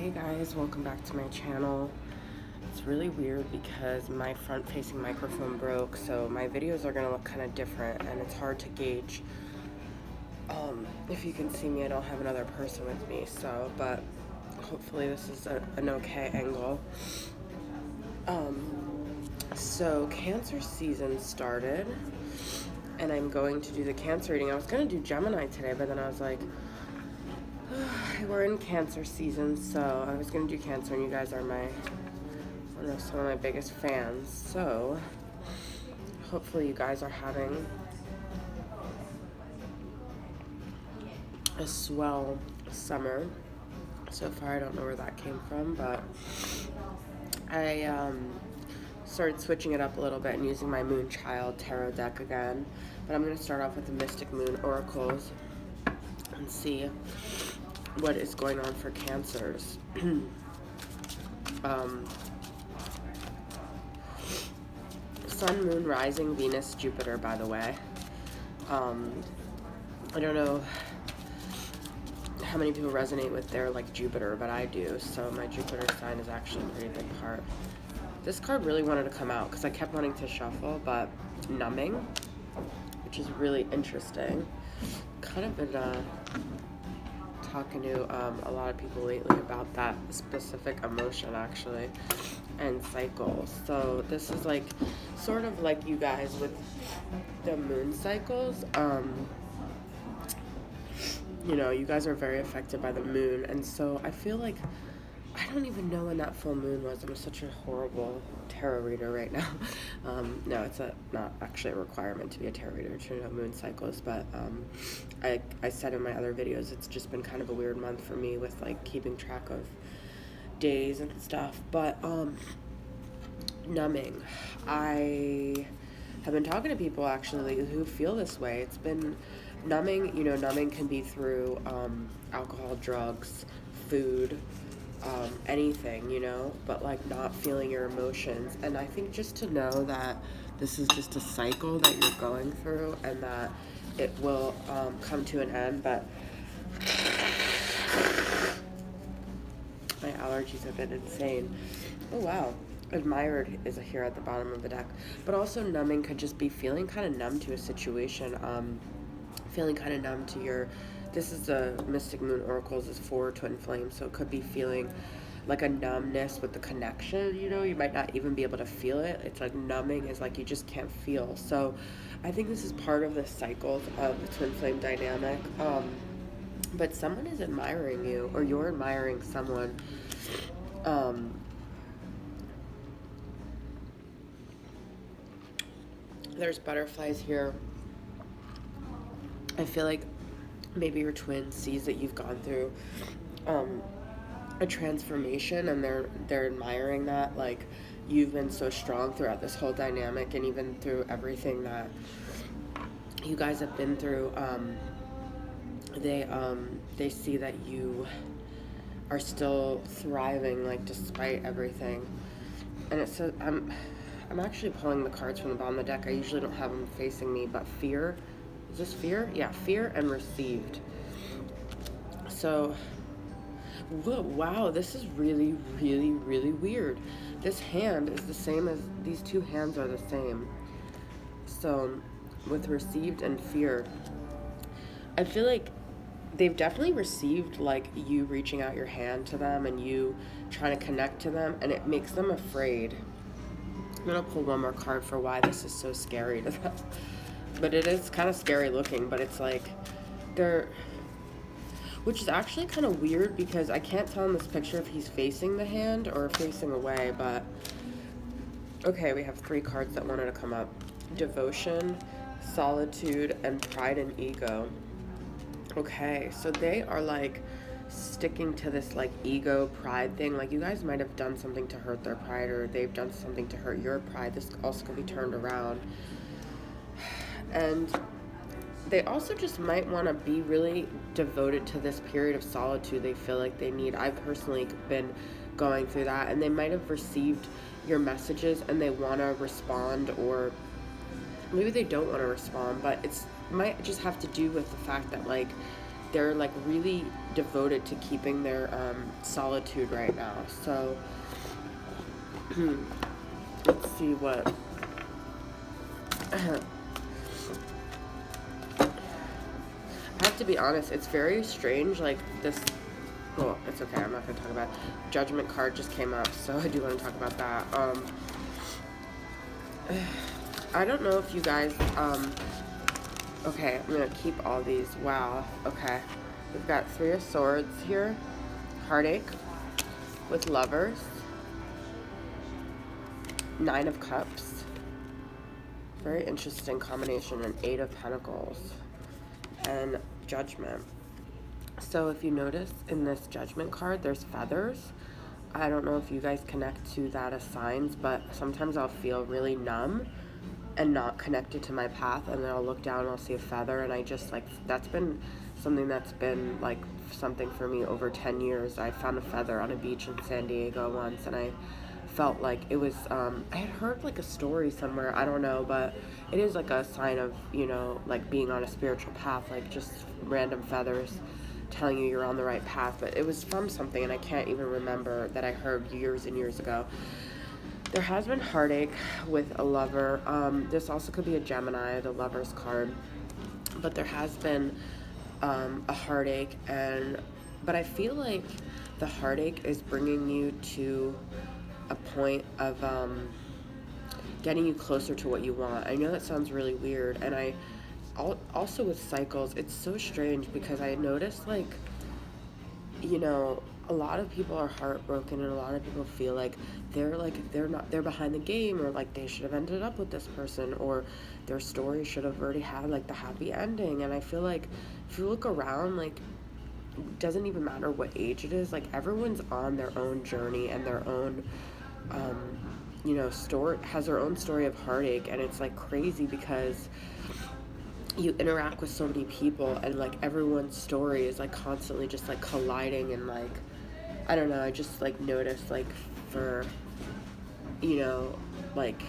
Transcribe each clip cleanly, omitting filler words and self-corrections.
Hey guys, welcome back to my channel. It's really weird because my front-facing microphone broke, so my videos are gonna look kind of different and it's hard to gauge. If you can see me, I don't have another person with me, but hopefully this is an okay angle. So Cancer season started and I'm going to do the Cancer reading. I was gonna do Gemini today, but then I was like, we're in Cancer season, so I was gonna do Cancer, and you guys are some of my biggest fans. So hopefully you guys are having a swell summer. So far, I don't know where that came from, but I started switching it up a little bit and using my Moonchild Tarot deck again. But I'm gonna start off with the Mystic Moon Oracles and see what is going on for Cancers. Sun, Moon, Rising, Venus, Jupiter, by the way. I don't know how many people resonate with their Jupiter, but I do. So my Jupiter sign is actually a pretty big part. This card really wanted to come out because I kept wanting to shuffle, but Numbing, which is really interesting. Kind of been talking to a lot of people lately about that specific emotion actually and cycles. So this is sort of like you guys with the moon cycles. You guys are very affected by the moon, and so I feel like I don't even know when that full moon was. I'm such a horrible tarot reader right now. No, it's not actually a requirement to be a tarot reader to know moon cycles, but I said in my other videos, it's just been kind of a weird month for me with keeping track of days and stuff. But numbing, I have been talking to people actually who feel this way. It's been numbing. Numbing can be through alcohol, drugs, food, anything, but not feeling your emotions. And I think just to know that this is just a cycle that you're going through and that it will come to an end. But my allergies have been insane. Oh wow, admired is here at the bottom of the deck. But also numbing could just be feeling kind of numb to a situation, feeling kind of numb to this is the Mystic Moon Oracles is for Twin Flames, so it could be feeling like a numbness with the connection, you might not even be able to feel it. It's like numbing is you just can't feel. So I think this is part of the cycles of the Twin Flame dynamic. But someone is admiring you, or you're admiring someone. There's butterflies here. I feel like maybe your twin sees that you've gone through a transformation, and they're admiring that. You've been so strong throughout this whole dynamic, and even through everything that you guys have been through. They see that you are still thriving, despite everything. And it says, I'm actually pulling the cards from the bottom of the deck. I usually don't have them facing me, but fear. Is this fear? Yeah, fear and received. So, whoa, wow, this is really, really, really weird. This hand is the same as, these two hands are the same. So, with received and fear, I feel like they've definitely received you reaching out your hand to them and you trying to connect to them, and it makes them afraid. I'm gonna pull one more card for why this is so scary to them. But it is kind of scary looking, but it's which is actually kind of weird because I can't tell in this picture if he's facing the hand or facing away, but okay, we have 3 cards that wanted to come up. Devotion, solitude, and pride and ego. Okay, so they are sticking to this ego pride thing. You guys might have done something to hurt their pride, or they've done something to hurt your pride. This also could be turned around. And they also just might want to be really devoted to this period of solitude they feel like they need. I've personally been going through that, and they might have received your messages and they want to respond, or maybe they don't want to respond, but it might just have to do with the fact that they're like really devoted to keeping their solitude right now. So let's see what. I have to be honest, it's very strange, like this, well, it's okay, I'm not going to talk about it. Judgment card just came up, so I do want to talk about that. I don't know if you guys, okay, I'm going to keep all these, wow, okay. We've got 3 of Swords here, heartache with Lovers, 9 of Cups, very interesting combination, and 8 of Pentacles. And Judgment. So if you notice in this Judgment card, there's feathers. I don't know if you guys connect to that as signs, but sometimes I'll feel really numb and not connected to my path, and then I'll look down and I'll see a feather, and I just like, that's been something that's been like something for me over 10 years. I found a feather on a beach in San Diego once, and I felt like it was, I had heard like a story somewhere, I don't know, but it is like a sign of, you know, like being on a spiritual path, like just random feathers telling you you're on the right path. But it was from something, and I can't even remember, that I heard years and years ago. There has been heartache with a lover. This also could be a Gemini, the Lover's card, but there has been a heartache, but I feel like the heartache is bringing you to a point of getting you closer to what you want. I know that sounds really weird, and I also with cycles, it's so strange because I noticed, like, you know, a lot of people are heartbroken, and a lot of people feel like they're behind the game, or like they should have ended up with this person, or their story should have already had like the happy ending. And I feel like if you look around, like, it doesn't even matter what age it is, like everyone's on their own journey and their own you know, story, has their own story of heartache. And it's like crazy because you interact with so many people, and like everyone's story is like constantly just like colliding, and like, I don't know, I just like noticed, like, for, you know, like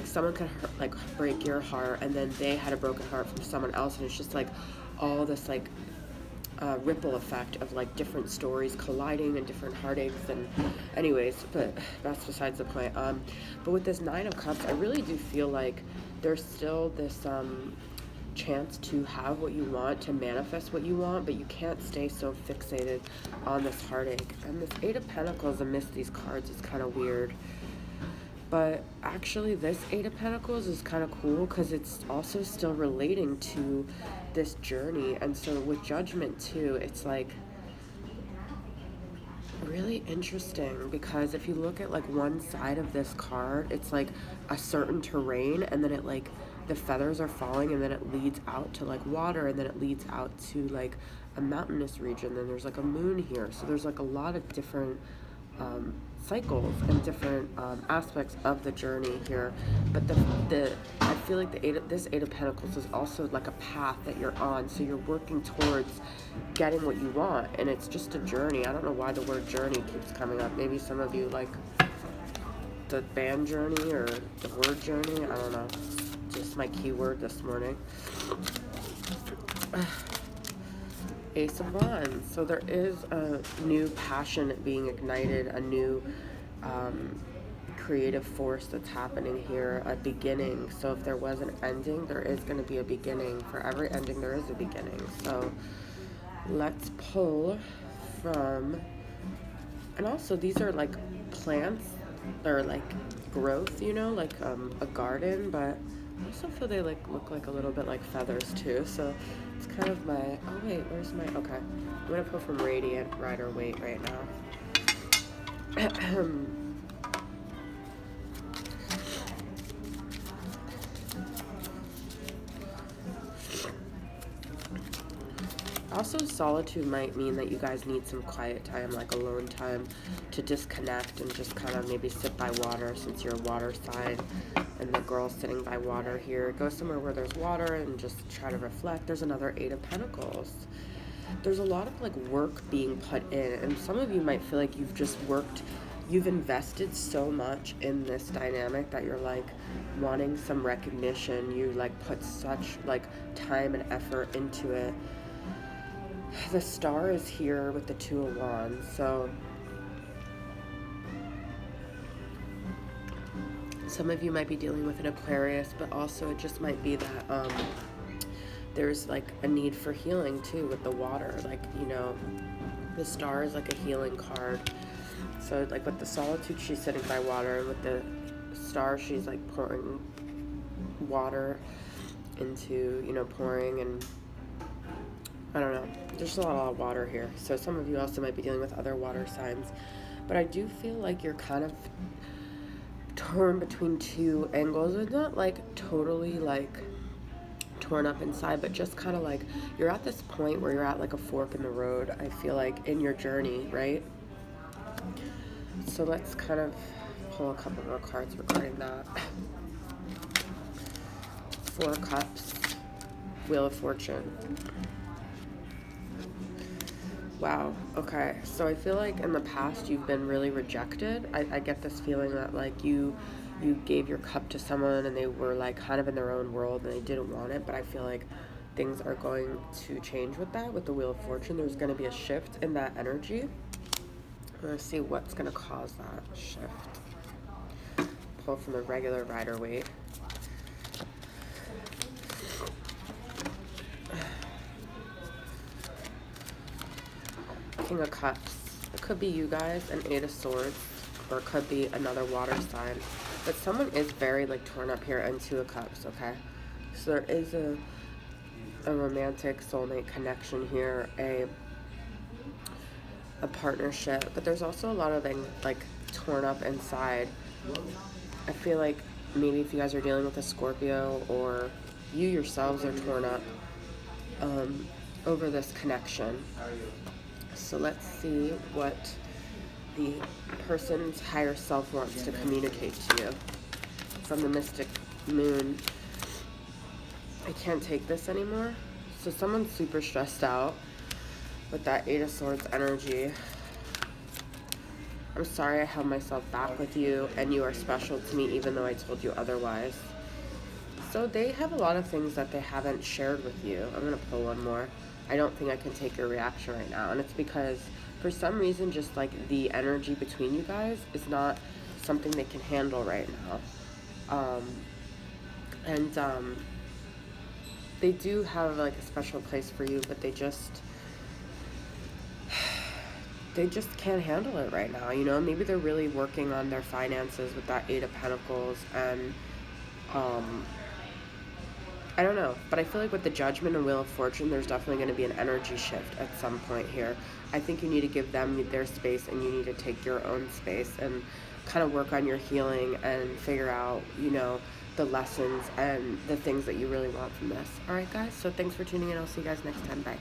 someone could like break your heart, and then they had a broken heart from someone else, and it's just like all this like ripple effect of like different stories colliding and different heartaches. And anyways, but that's besides the point. But with this 9 of Cups, I really do feel like there's still this chance to have what you want, to manifest what you want, but you can't stay so fixated on this heartache. And this 8 of Pentacles amidst these cards is kind of weird. But actually this 8 of Pentacles is kind of cool because it's also still relating to this journey. And so with Judgment too, it's like really interesting, because if you look at like one side of this card, it's like a certain terrain, and then it like the feathers are falling, and then it leads out to like water, and then it leads out to like a mountainous region. Then there's like a moon here, so there's like a lot of different cycles and different aspects of the journey here. But the I feel like this 8 of Pentacles is also like a path that you're on, so you're working towards getting what you want, and it's just a journey. I don't know why the word journey keeps coming up. Maybe some of you like the band Journey or the word journey, I don't know. Just my keyword this morning. Ace of Wands. So there is a new passion being ignited, a new creative force that's happening here, a beginning. So if there was an ending, there is going to be a beginning. For every ending, there is a beginning. So let's pull from, and also these are like plants, they're like growth, you know, like a garden, but I also feel they like look like a little bit like feathers too. So it's kind of my, oh wait, where's my, okay. I'm going to pull from Radiant Rider Waite right now. Also, solitude might mean that you guys need some quiet time, like alone time, to disconnect and just kind of maybe sit by water, since you're a water sign and the girl's sitting by water here. Go somewhere where there's water and just try to reflect. There's another 8 of Pentacles. There's a lot of like work being put in, and some of you might feel like you've just worked, you've invested so much in this dynamic that you're like wanting some recognition. You like put such like time and effort into it. The star is here with the Two of Wands, so some of you might be dealing with an Aquarius, but also it just might be that there's like a need for healing too with the water. Like, you know, the star is like a healing card. So like with the Solitude, she's sitting by water, and with the star, she's like pouring water into, you know, pouring, and I don't know. There's a lot of water here. So some of you also might be dealing with other water signs. But I do feel like you're kind of torn between two angles. It's not like totally like torn up inside, but just kind of like you're at this point where you're at like a fork in the road, I feel like, in your journey, right? So let's kind of pull a couple more cards regarding that. Four of Cups, Wheel of Fortune. Wow, okay. So I feel like in the past you've been really rejected. I get this feeling that like you gave your cup to someone and they were like kind of in their own world and they didn't want it, but I feel like things are going to change with that. With the Wheel of Fortune, there's going to be a shift in that energy. I'm going to see what's going to cause that shift. Pull from the regular Rider-Waite. King of Cups. It could be you guys, an Eight of Swords, or it could be another water sign. But someone is very like torn up here, and Two of Cups, okay? So there is a romantic soulmate connection here, a partnership, but there's also a lot of things like torn up inside. I feel like maybe if you guys are dealing with a Scorpio, or you yourselves are torn up over this connection. So let's see what the person's higher self wants to communicate to you. From the Mystic Moon, I can't take this anymore. So someone's super stressed out with that Eight of Swords energy. I'm sorry I held myself back with you, and you are special to me even though I told you otherwise. So they have a lot of things that they haven't shared with you. I'm going to pull one more. I don't think I can take your reaction right now, and it's because for some reason just like the energy between you guys is not something they can handle right now. They do have like a special place for you, but they just can't handle it right now, you know? Maybe they're really working on their finances with that Eight of Pentacles, and I don't know, but I feel like with the Judgment and Wheel of Fortune, there's definitely going to be an energy shift at some point here. I think you need to give them their space, and you need to take your own space and kind of work on your healing and figure out, you know, the lessons and the things that you really want from this. All right, guys, so thanks for tuning in. I'll see you guys next time. Bye.